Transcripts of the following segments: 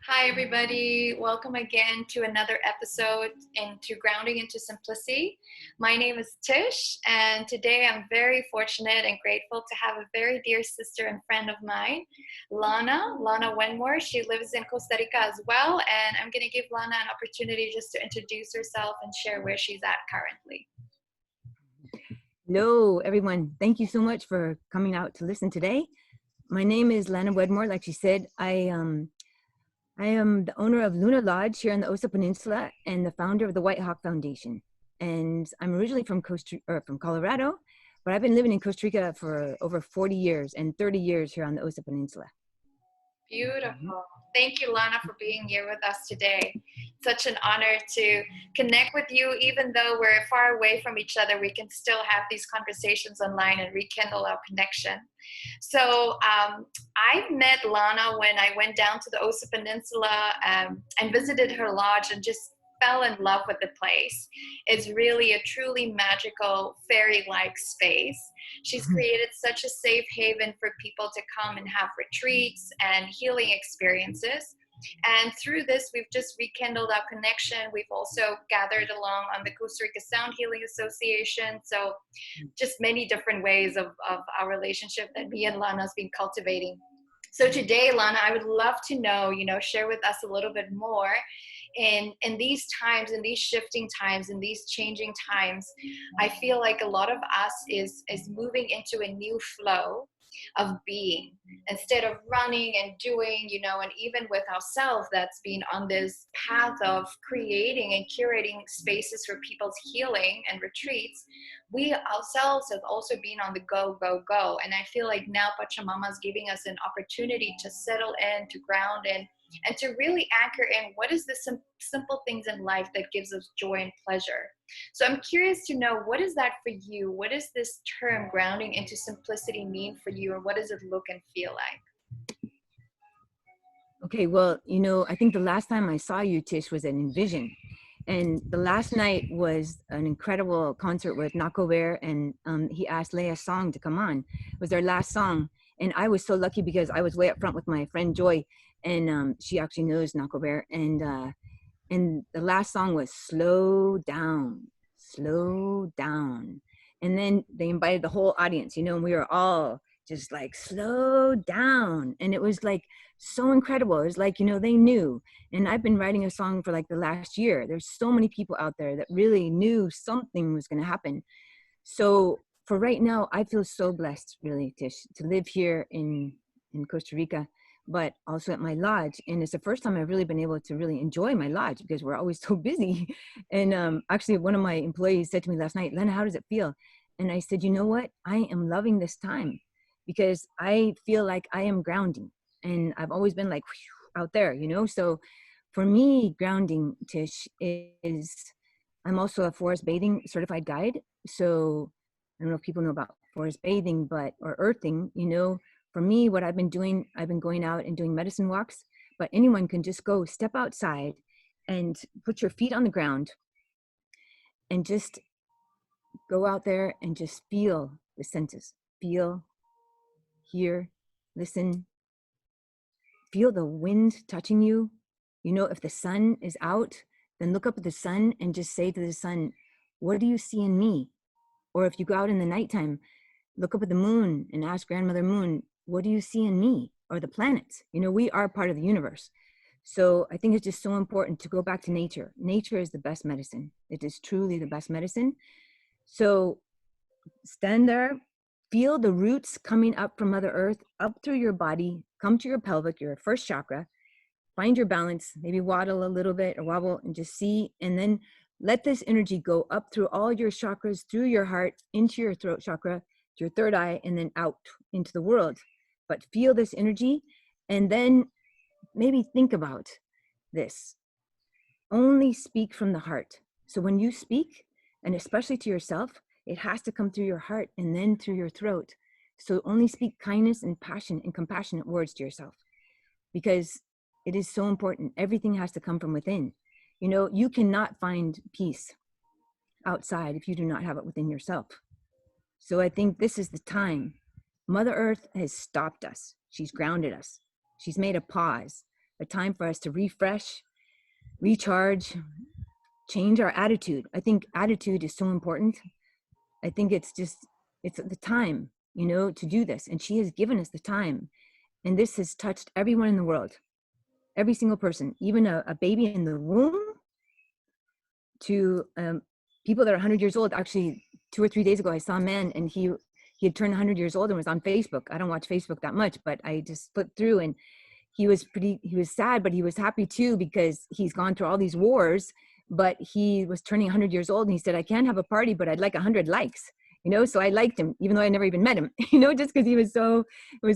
Hi, everybody. Welcome again to another episode into Grounding into Simplicity. My name is Tish, and today I'm very fortunate and grateful to have a very dear sister and friend of mine, Lana Wedmore. She lives in Costa Rica as well, and I'm going to give Lana an opportunity just to introduce herself and share where she's at currently. Hello, everyone. Thank you so much for coming out to listen today. My name is Lana Wedmore. Like she said, I am the owner of Luna Lodge here on the Osa Peninsula and the founder of the White Hawk Foundation. And I'm originally from Colorado, but I've been living in Costa Rica for over 40 years and 30 years here on the Osa Peninsula. Beautiful. Thank you, Lana, for being here with us today. Such an honor to connect with you. Even though we're far away from each other, we can still have these conversations online and rekindle our connection. So I met Lana when I went down to the Osa Peninsula and visited her lodge and just fell in love with the place. It's really a truly magical, fairy-like space. She's created such a safe haven for people to come and have retreats and healing experiences. And through this, we've just rekindled our connection. We've also gathered along on the Costa Rica Sound Healing Association. So just many different ways of our relationship that me and Lana's been cultivating. So today, Lana, I would love to know, share with us a little bit more in these times, in these shifting times, in these changing times. I feel like a lot of us is moving into a new flow of being instead of running and doing, and even with ourselves that's been on this path of creating and curating spaces for people's healing and retreats. We ourselves have also been on the go, go, go. And I feel like now Pachamama is giving us an opportunity to settle in, to ground in, and to really anchor in what is the simple things in life that gives us joy and pleasure. So I'm curious to know, what is that for you? What does this term grounding into simplicity mean for you, or what does it look and feel like? Okay, well, I think the last time I saw you, Tish, was at Envision. And the last night was an incredible concert with Nako Bear, and he asked Leia Song to come on. It was their last song. And I was so lucky because I was way up front with my friend Joy, and she actually knows Nako Bear. And the last song was Slow Down, Slow Down. And then they invited the whole audience, and we were all just like, slow down. And it was like so incredible. It was like, they knew. And I've been writing a song for like the last year. There's so many people out there that really knew something was going to happen. So for right now, I feel so blessed, really, Tish, to live here in Costa Rica, but also at my lodge. And it's the first time I've really been able to really enjoy my lodge because we're always so busy. And actually, one of my employees said to me last night, Lena, how does it feel? And I said, you know what? I am loving this time because I feel like I am grounding. And I've always been like out there, So for me, grounding, Tish, is I'm also a forest bathing certified guide. So I don't know if people know about forest bathing, or earthing, for me, what I've been doing, I've been going out and doing medicine walks, but anyone can just go step outside and put your feet on the ground and just go out there and just feel the senses, feel, hear, listen, feel the wind touching you. If the sun is out, then look up at the sun and just say to the sun, what do you see in me? Or if you go out in the nighttime, look up at the moon and ask Grandmother Moon, what do you see in me? Or the planets? We are part of the universe. So I think it's just so important to go back to nature. Nature is the best medicine. It is truly the best medicine. So stand there, feel the roots coming up from Mother Earth, up through your body, come to your pelvic, your first chakra, find your balance, maybe waddle a little bit or wobble and just see, and then let this energy go up through all your chakras, through your heart, into your throat chakra, your third eye, and then out into the world. But feel this energy, and then maybe think about this. Only speak from the heart. So when you speak, and especially to yourself, it has to come through your heart and then through your throat. So only speak kindness and passion and compassionate words to yourself, because it is so important. Everything has to come from within. You cannot find peace outside if you do not have it within yourself. So I think this is the time. Mother Earth has stopped us. She's grounded us. She's made a pause. a time for us to refresh, recharge, change our attitude. I think attitude is so important. I think it's the time, you know, to do this. And she has given us the time. And this has touched everyone in the world, every single person, even a baby in the womb to people that are 100 years old. Actually, 2 or 3 days ago, I saw a man and he had turned 100 years old and was on Facebook. I don't watch Facebook that much, but I just flipped through and he was sad, but he was happy too, because he's gone through all these wars, but he was turning 100 years old and he said, I can't have a party, but I'd like 100 likes, you know? So I liked him, even though I never even met him, you know, just because it was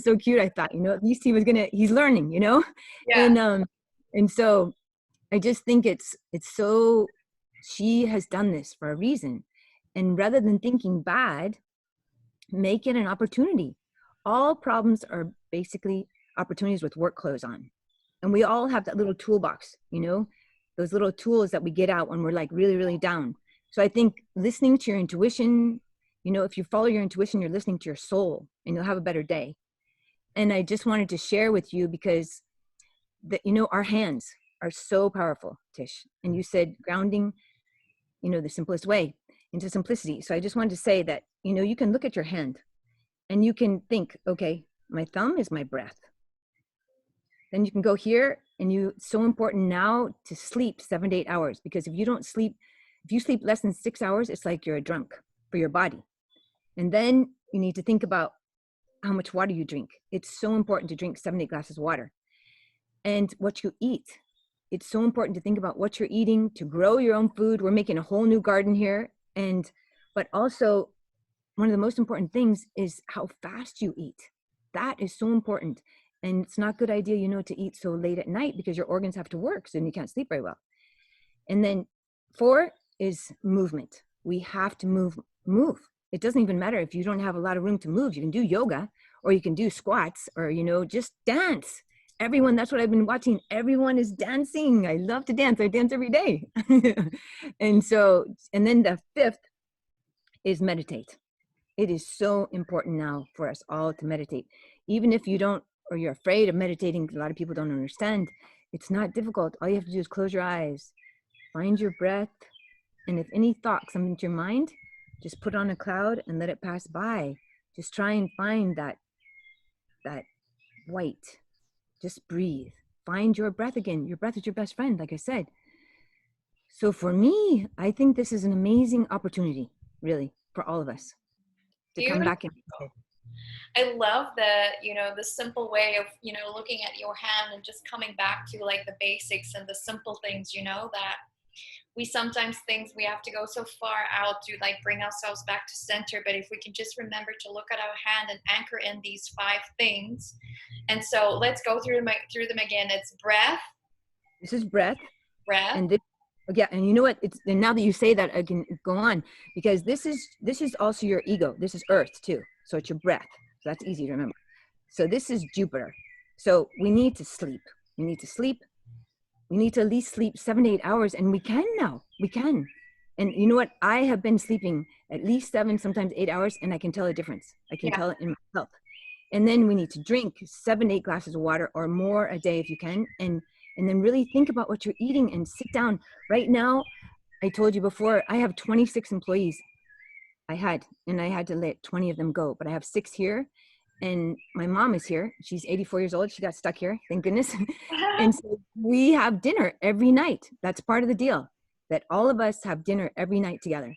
so cute. I thought, you know, at least he's learning, you know? Yeah. And so I just think it's so, she has done this for a reason. And rather than thinking bad, make it an opportunity. All problems are basically opportunities with work clothes on. And we all have that little toolbox, you know, those little tools that we get out when we're like really, really down. So I think listening to your intuition, you know, if you follow your intuition, you're listening to your soul and you'll have a better day. And I just wanted to share with you because you know, our hands are so powerful, Tish. And you said grounding, you know, the simplest way into simplicity. So I just wanted to say that, you know, you can look at your hand and you can think, okay, my thumb is my breath. Then you can go here and it's so important now to sleep 7 to 8 hours, because if you sleep less than 6 hours, it's like you're a drunk for your body. And then you need to think about how much water you drink. It's so important to drink 7 to 8 glasses of water. And what you eat. It's so important to think about what you're eating, to grow your own food. We're making a whole new garden here. But also one of the most important things is how fast you eat. That is so important. And it's not a good idea, you know, to eat so late at night because your organs have to work, so then you can't sleep very well. And then 4 is movement. We have to move. It doesn't even matter if you don't have a lot of room to move. You can do yoga or you can do squats or, you know, just dance. Everyone, that's what I've been watching. Everyone is dancing. I love to dance. I dance every day. And then the 5th is meditate. It is so important now for us all to meditate. Even if you don't, or you're afraid of meditating, a lot of people don't understand. It's not difficult. All you have to do is close your eyes, find your breath. And if any thought comes into your mind, just put on a cloud and let it pass by. Just try and find that white. Just breathe. Find your breath again. Your breath is your best friend, like I said. So for me, I think this is an amazing opportunity, really, for all of us to come back in. I love the simple way of, you know, looking at your hand and just coming back to like the basics and the simple things, you know, that we sometimes think we have to go so far out to like bring ourselves back to center. But if we can just remember to look at our hand and anchor in these 5 things. And so let's go through them again. It's breath. This is breath. Breath. And yeah, and you know what? And now that you say that, I can go on, because this is also your ego. This is earth too. So it's your breath. So that's easy to remember. So this is Jupiter. So we need to sleep. We need to sleep. We need to at least sleep 7 to 8 hours, and we can now. We can. And you know what? I have been sleeping at least 7, sometimes 8 hours, and I can tell a difference. I can tell it in my health. And then we need to drink 7 to 8 glasses of water or more a day if you can. And then really think about what you're eating and sit down. Right now, I told you before, I have 26 employees. I had to let 20 of them go, but I have 6 here. And my mom is here. She's 84 years old. She got stuck here, thank goodness. And so we have dinner every night. That's part of the deal, that all of us have dinner every night together.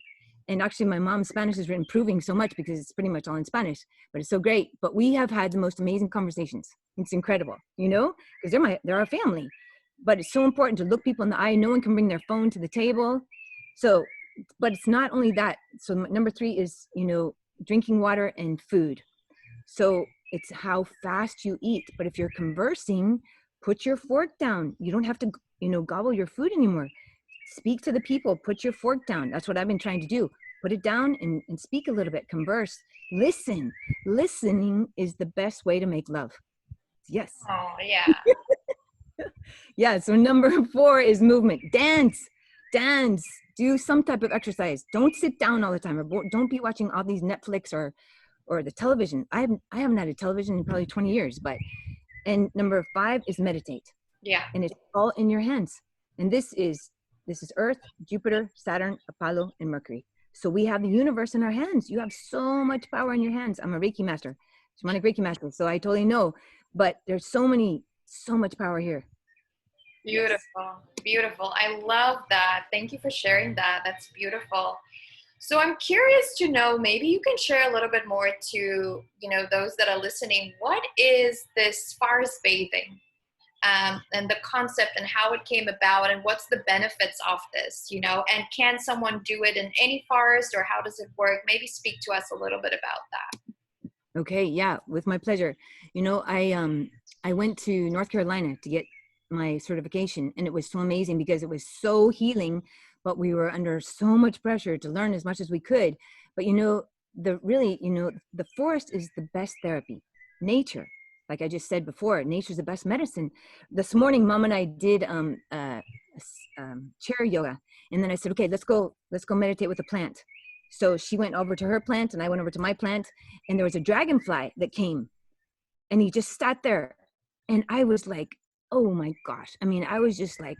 And actually my mom's Spanish is improving so much because it's pretty much all in Spanish, but it's so great. But we have had the most amazing conversations. It's incredible, you know, because they're our family. But it's so important to look people in the eye. No one can bring their phone to the table. So, but it's not only that. So number 3 is, you know, drinking water and food. So it's how fast you eat. But if you're conversing, put your fork down. You don't have to, you know, gobble your food anymore. Speak to the people, put your fork down. That's what I've been trying to do. Put it down and speak a little bit, converse, listen. Listening is the best way to make love. Yes. Oh, yeah. Yeah, so number 4 is movement. Dance, do some type of exercise. Don't sit down all the time, or don't be watching all these Netflix or the television. I haven't had a television in probably 20 years, and number 5 is meditate. Yeah. and it's all in your hands. And this is Earth, Jupiter, Saturn, Apollo, and Mercury. So we have the universe in our hands. You have so much power in your hands. I'm a Reiki master, shamanic Reiki master, so I totally know. But there's so much power here. Yes. Beautiful. Beautiful. I love that. Thank you for sharing that. That's beautiful. So I'm curious to know, maybe you can share a little bit more to, those that are listening. What is this forest bathing, and the concept and how it came about, and what's the benefits of this, and can someone do it in any forest, or how does it work? Maybe speak to us a little bit about that. Okay, yeah, with my pleasure. I went to North Carolina to get my certification, and it was so amazing because it was so healing, but we were under so much pressure to learn as much as we could. But the forest is the best therapy. Nature, like I just said before, nature's the best medicine. This morning, Mom and I did chair yoga, and then I said, okay, let's go meditate with a plant. So she went over to her plant, and I went over to my plant, and there was a dragonfly that came, and he just sat there, and I was like, oh my gosh. I mean, I was just like,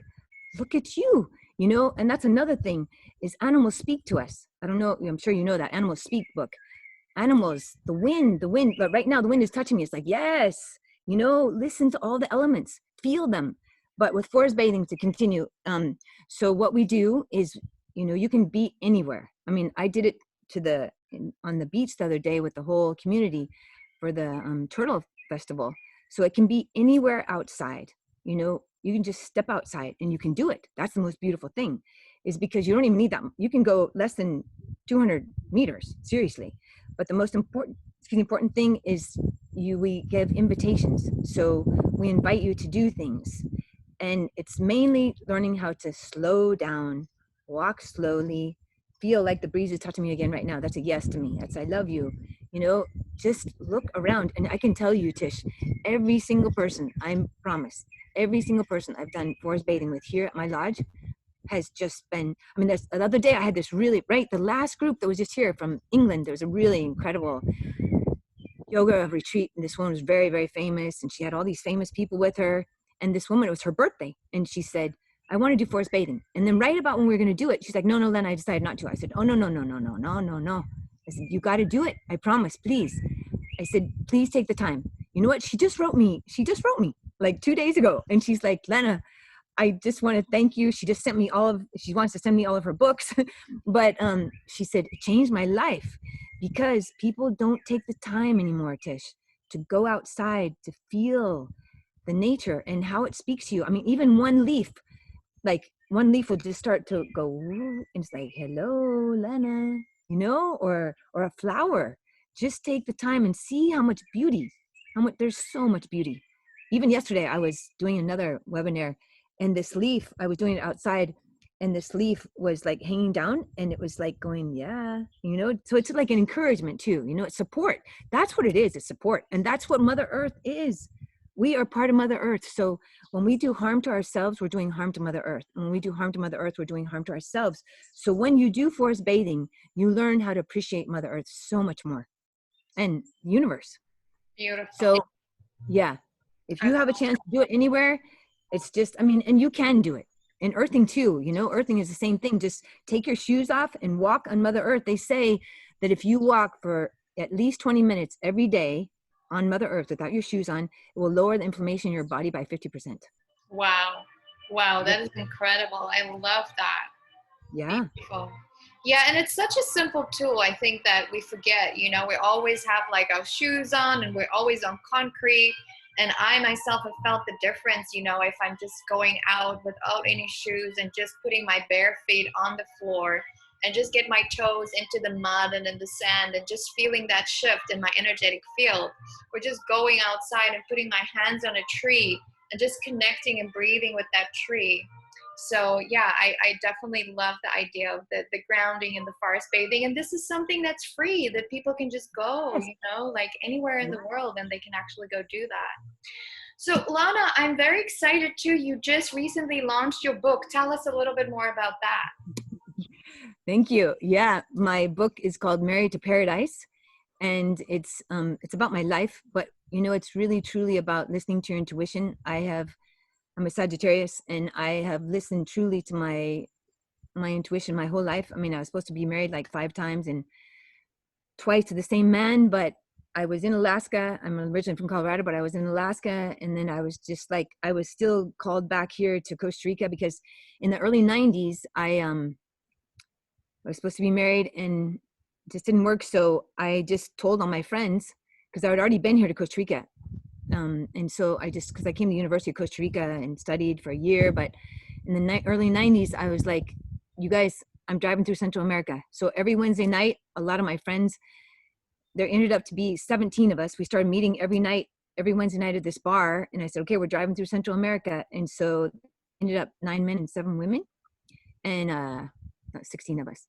look at you, and that's another thing, is animals speak to us. I don't know, I'm sure you know that Animals Speak book. Animals, the wind, but right now the wind is touching me. It's like, yes, listen to all the elements, feel them. But with forest bathing, to continue, so what we do is, you can be anywhere. I mean, I did it on the beach the other day with the whole community for the turtle festival. So it can be anywhere outside. You can just step outside and you can do it. That's the most beautiful thing, is because you don't even need that. You can go less than 200 meters, seriously. But the most important thing is we give invitations. So we invite you to do things. And it's mainly learning how to slow down, walk slowly, feel like the breeze is touching me again right now. That's a yes to me. That's I love you. Just look around. And I can tell you, Tish, every single person, I promise, every single person I've done forest bathing with here at my lodge has just been, the other day I had this really, the last group that was just here from England, there was a really incredible yoga retreat, and this woman was very, very famous, and she had all these famous people with her. And this woman, it was her birthday, and she said, I want to do forest bathing. And then right about when we were going to do it, she's like, no, Len, I decided not to. I said, oh, no. I said, you got to do it. I promise, please. I said, please take the time. You know what? She just wrote me like 2 days ago. And she's like, Lana, I just want to thank you. She just she wants to send me all of her books. But she said, it changed my life, because people don't take the time anymore, Tish, to go outside, to feel the nature and how it speaks to you. I mean, even one leaf will just start to go, and it's like, hello, Lana, or a flower. Just take the time and see how much beauty, there's so much beauty. Even yesterday, I was doing another webinar, and this leaf, I was doing it outside, and this leaf was like hanging down, and it was like going, yeah, so it's like an encouragement too, it's support. That's what it is. It's support. And that's what Mother Earth is. We are part of Mother Earth. So when we do harm to ourselves, we're doing harm to Mother Earth. And when we do harm to Mother Earth, we're doing harm to ourselves. So when you do forest bathing, you learn how to appreciate Mother Earth so much more, and the universe. Beautiful. So yeah, if you have a chance to do it anywhere, it's just, and you can do it. And earthing too, earthing is the same thing. Just take your shoes off and walk on Mother Earth. They say that if you walk for at least 20 minutes every day on Mother Earth without your shoes on, it will lower the inflammation in your body by 50%. Wow, that is incredible. I love that. Yeah. Beautiful. Yeah, and it's such a simple tool. I think that we forget, we always have like our shoes on, and we're always on concrete. And I myself have felt the difference, if I'm just going out without any shoes and just putting my bare feet on the floor and just get my toes into the mud and in the sand, and just feeling that shift in my energetic field, or just going outside and putting my hands on a tree and just connecting and breathing with that tree. So yeah, I definitely love the idea of the grounding and the forest bathing. And this is something that's free, that people can just go, like anywhere in the world, and they can actually go do that. So Lana, I'm very excited too. You just recently launched your book. Tell us a little bit more about that. Thank you. Yeah, my book is called Married to Paradise, and it's about my life, but it's really truly about listening to your intuition. I have I'm a Sagittarius, and I have listened truly to my intuition my whole life. I mean, I was supposed to be married like 5 times and twice to the same man, but I was in Alaska. I'm originally from Colorado, but I was in Alaska. And then I was just like, I was still called back here to Costa Rica because in the early 90s, I was supposed to be married and it just didn't work. So I just told all my friends, because I had already been here to Costa Rica. And so because I came to the University of Costa Rica and studied for a year, but in the early 90s, I was like, you guys, I'm driving through Central America. So every Wednesday night, a lot of my friends, there ended up to be 17 of us. We started meeting every night, every Wednesday night at this bar. And I said, okay, we're driving through Central America. And so ended up 9 men and 7 women and 16 of us.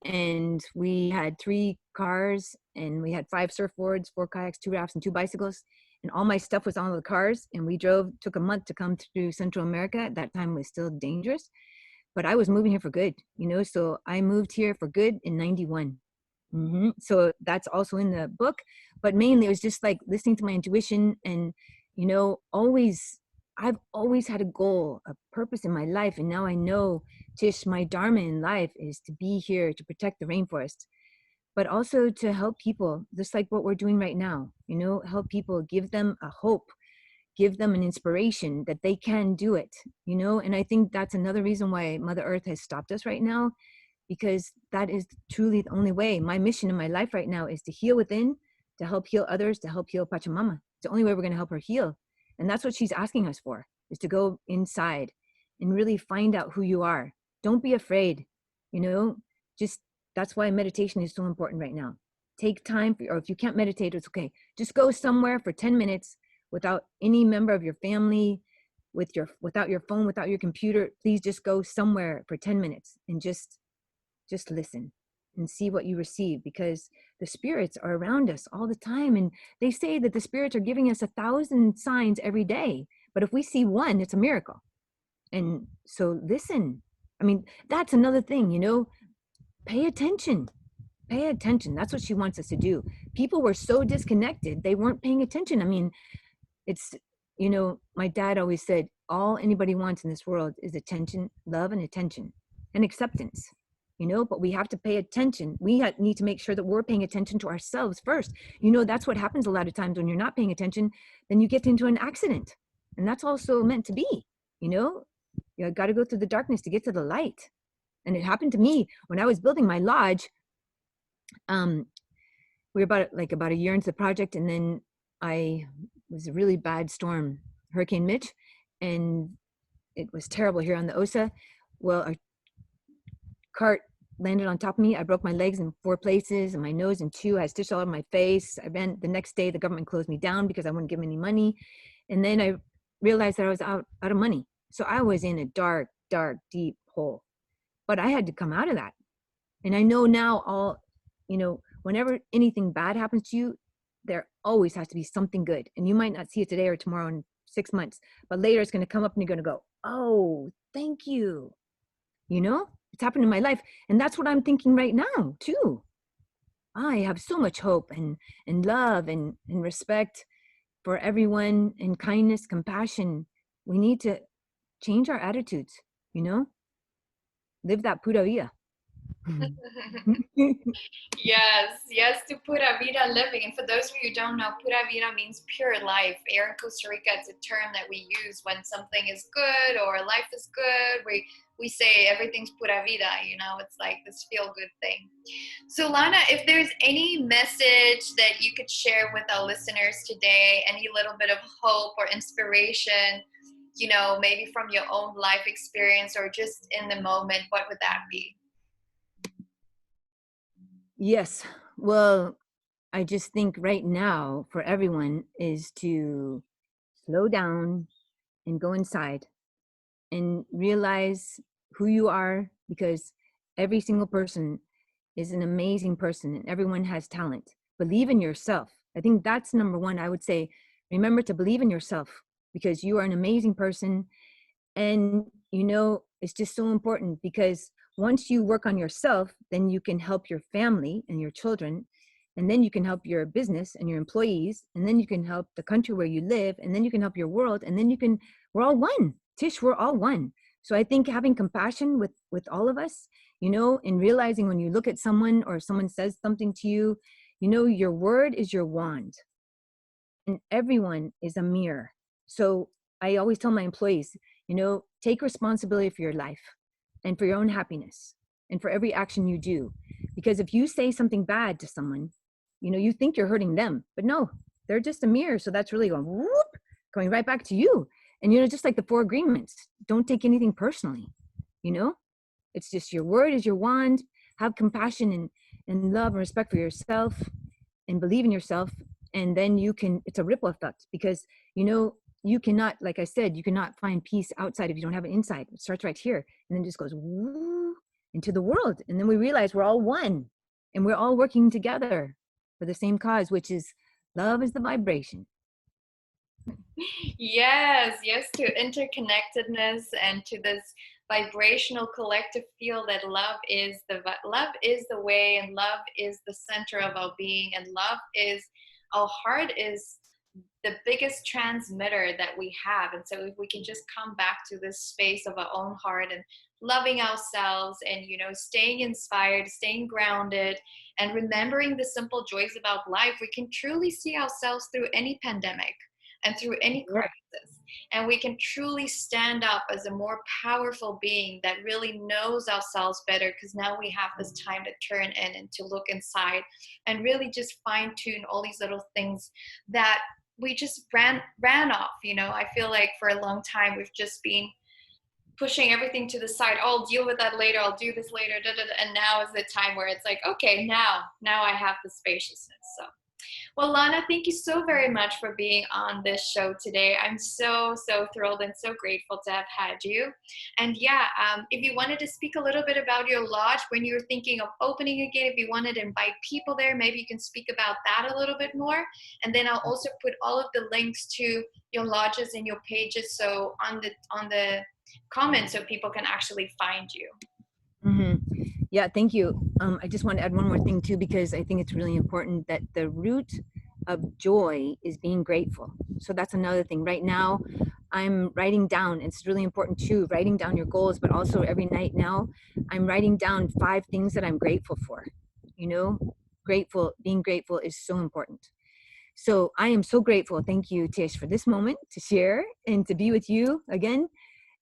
And we had 3 cars and we had 5 surfboards, 4 kayaks, 2 rafts and 2 bicycles. And all my stuff was on the cars. And we took a month to come through Central America. At that time was still dangerous, but I was moving here for good, so I moved here for good in 91. So that's also in the book, but mainly it was just like listening to my intuition and, I've always had a goal, a purpose in my life. And now I know, Tish, my dharma in life is to be here to protect the rainforest, but also to help people, just like what we're doing right now, help people, give them a hope, give them an inspiration that they can do it, and I think that's another reason why Mother Earth has stopped us right now, because that is truly the only way. My mission in my life right now is to heal within, to help heal others, to help heal Pachamama. It's the only way we're going to help her heal. And that's what she's asking us for, is to go inside and really find out who you are. Don't be afraid, just, that's why meditation is so important right now. Take time, or if you can't meditate, it's okay. Just go somewhere for 10 minutes without any member of your family, without your phone, without your computer. Please just go somewhere for 10 minutes and just listen and see what you receive, because the spirits are around us all the time. And they say that the spirits are giving us 1,000 signs every day. But if we see one, it's a miracle. And so listen. I mean, that's another thing, pay attention. Pay attention. That's what she wants us to do. People were so disconnected. They weren't paying attention. I mean, it's, my dad always said, all anybody wants in this world is attention, love and attention and acceptance, but we have to pay attention. We need to make sure that we're paying attention to ourselves first. That's what happens a lot of times when you're not paying attention, then you get into an accident. And that's also meant to be, you got to go through the darkness to get to the light. And it happened to me when I was building my lodge. We were about a year into the project, and then it was a really bad storm, Hurricane Mitch, and it was terrible here on the Osa. Well, a cart landed on top of me. I broke my legs in 4 places and my nose in 2. I had stitches all over my face. I ran the next day. The government closed me down because I wouldn't give them any money. And then I realized that I was out of money. So I was in a dark, dark, deep hole. But I had to come out of that. And I know now whenever anything bad happens to you, there always has to be something good. And you might not see it today or tomorrow in 6 months, but later it's going to come up and you're going to go, oh, thank you. It's happened in my life. And that's what I'm thinking right now too. I have so much hope and love and respect for everyone, and kindness, compassion. We need to change our attitudes, live that pura vida. Yes, to pura vida living. And for those of you who don't know, pura vida means pure life. Here in Costa Rica, it's a term that we use when something is good or life is good. We say everything's pura vida, it's like this feel-good thing. So Lana, if there's any message that you could share with our listeners today, any little bit of hope or inspiration, maybe from your own life experience or just in the moment, what would that be? Yes. Well, I just think right now for everyone is to slow down and go inside and realize who you are, because every single person is an amazing person and everyone has talent. Believe in yourself. I think that's number one. I would say, remember to believe in yourself, because you are an amazing person. And, it's just so important, because once you work on yourself, then you can help your family and your children, and then you can help your business and your employees, and then you can help the country where you live, and then you can help your world, and then we're all one. Tish, we're all one. So I think having compassion with all of us, you know, and realizing when you look at someone or someone says something to you, you know, your word is your wand and everyone is a mirror. So I always tell my employees, you know, take responsibility for your life and for your own happiness and for every action you do. Because if you say something bad to someone, you know, you think you're hurting them, but no, they're just a mirror. So that's really going whoop, going right back to you. And, you know, just like the 4 agreements, don't take anything personally, you know, it's just your word is your wand. Have compassion and love and respect for yourself and believe in yourself. And then you can, it's a ripple effect because, you know, you cannot, like I said, you cannot find peace outside if you don't have it inside. It starts right here and then just goes woo into the world. And then we realize we're all one and we're all working together for the same cause, which is love is the vibration. Yes, yes, to interconnectedness and to this vibrational collective feel that love is the way, and love is the center of our being, and love is our heart is the biggest transmitter that we have. And so if we can just come back to this space of our own heart and loving ourselves and, you know, staying inspired, staying grounded, and remembering the simple joys about life, we can truly see ourselves through any pandemic and through any Yeah. crisis. And we can truly stand up as a more powerful being that really knows ourselves better, because now we have this time to turn in and to look inside and really just fine tune all these little things that we just ran off. You know, I feel like for a long time we've just been pushing everything to the side. Oh, I'll deal with that later, I'll do this later, and now is the time where it's like, okay, now I have the spaciousness. So well, Lana, thank you so very much for being on this show today. I'm so thrilled and so grateful to have had you. And yeah, if you wanted to speak a little bit about your lodge when you're thinking of opening again, if you wanted to invite people there, maybe you can speak about that a little bit more. And then I'll also put all of the links to your lodges and your pages so on the comments so people can actually find you. Mm-hmm. Yeah, thank you. I just want to add one more thing too, because I think it's really important that the root of joy is being grateful. So that's another thing. Right now, I'm writing down, it's really important too, writing down your goals, but also every night now, I'm writing down 5 things that I'm grateful for. You know, being grateful is so important. So I am so grateful. Thank you, Tish, for this moment to share and to be with you again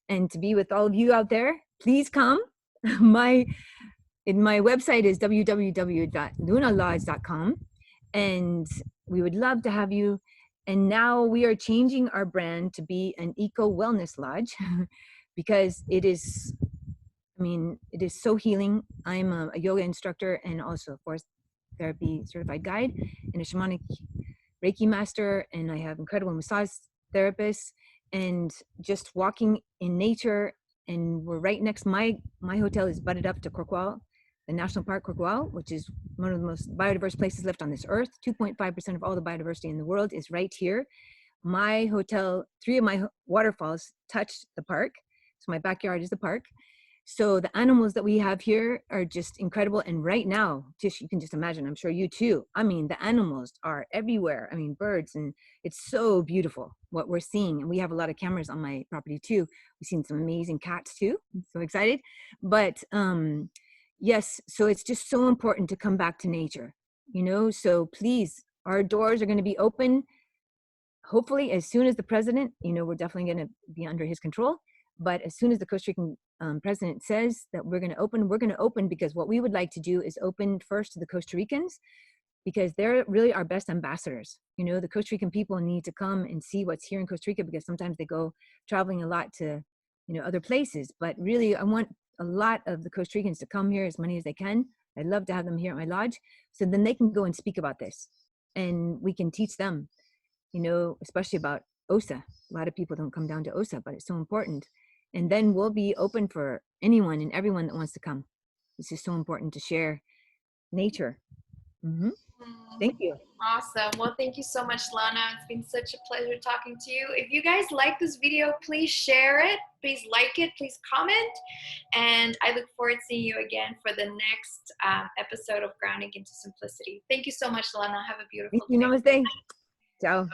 and to be with all of you out there. Please come. My website is www.lunalodge.com, and we would love to have you. And now we are changing our brand to be an eco wellness lodge because it is, I mean, it is so healing. I'm a yoga instructor and also a forest therapy certified guide and a shamanic Reiki master, and I have incredible massage therapists, and just walking in nature. And we're right next, my hotel is butted up to Korkwal, the National Park Korkwal, which is one of the most biodiverse places left on this earth. 2.5% of all the biodiversity in the world is right here. My hotel, 3 of my waterfalls touch the park. So my backyard is the park. So the animals that we have here are just incredible. And right now, Tish, you can just imagine, I'm sure you too. I mean, the animals are everywhere. I mean, birds, and it's so beautiful what we're seeing. And we have a lot of cameras on my property too. We've seen some amazing cats too. I'm so excited. But yes, so it's just so important to come back to nature, you know? So please, our doors are going to be open. Hopefully, as soon as the president, you know, we're definitely going to be under his control. But as soon as the Costa Rican president says that we're going to open, because what we would like to do is open first to the Costa Ricans, because they're really our best ambassadors. You know, the Costa Rican people need to come and see what's here in Costa Rica, because sometimes they go traveling a lot to, you know, other places. But really, I want a lot of the Costa Ricans to come here as many as they can. I'd love to have them here at my lodge, so then they can go and speak about this, and we can teach them, you know, especially about OSA. A lot of people don't come down to OSA, but it's so important. And then we'll be open for anyone and everyone that wants to come. It's just so important to share nature. Mm-hmm. Thank you. Awesome. Well, thank you so much, Lana. It's been such a pleasure talking to you. If you guys like this video, please share it. Please like it. Please comment. And I look forward to seeing you again for the next episode of Grounding into Simplicity. Thank you so much, Lana. Have a beautiful Thank you. day. Namaste. Ciao.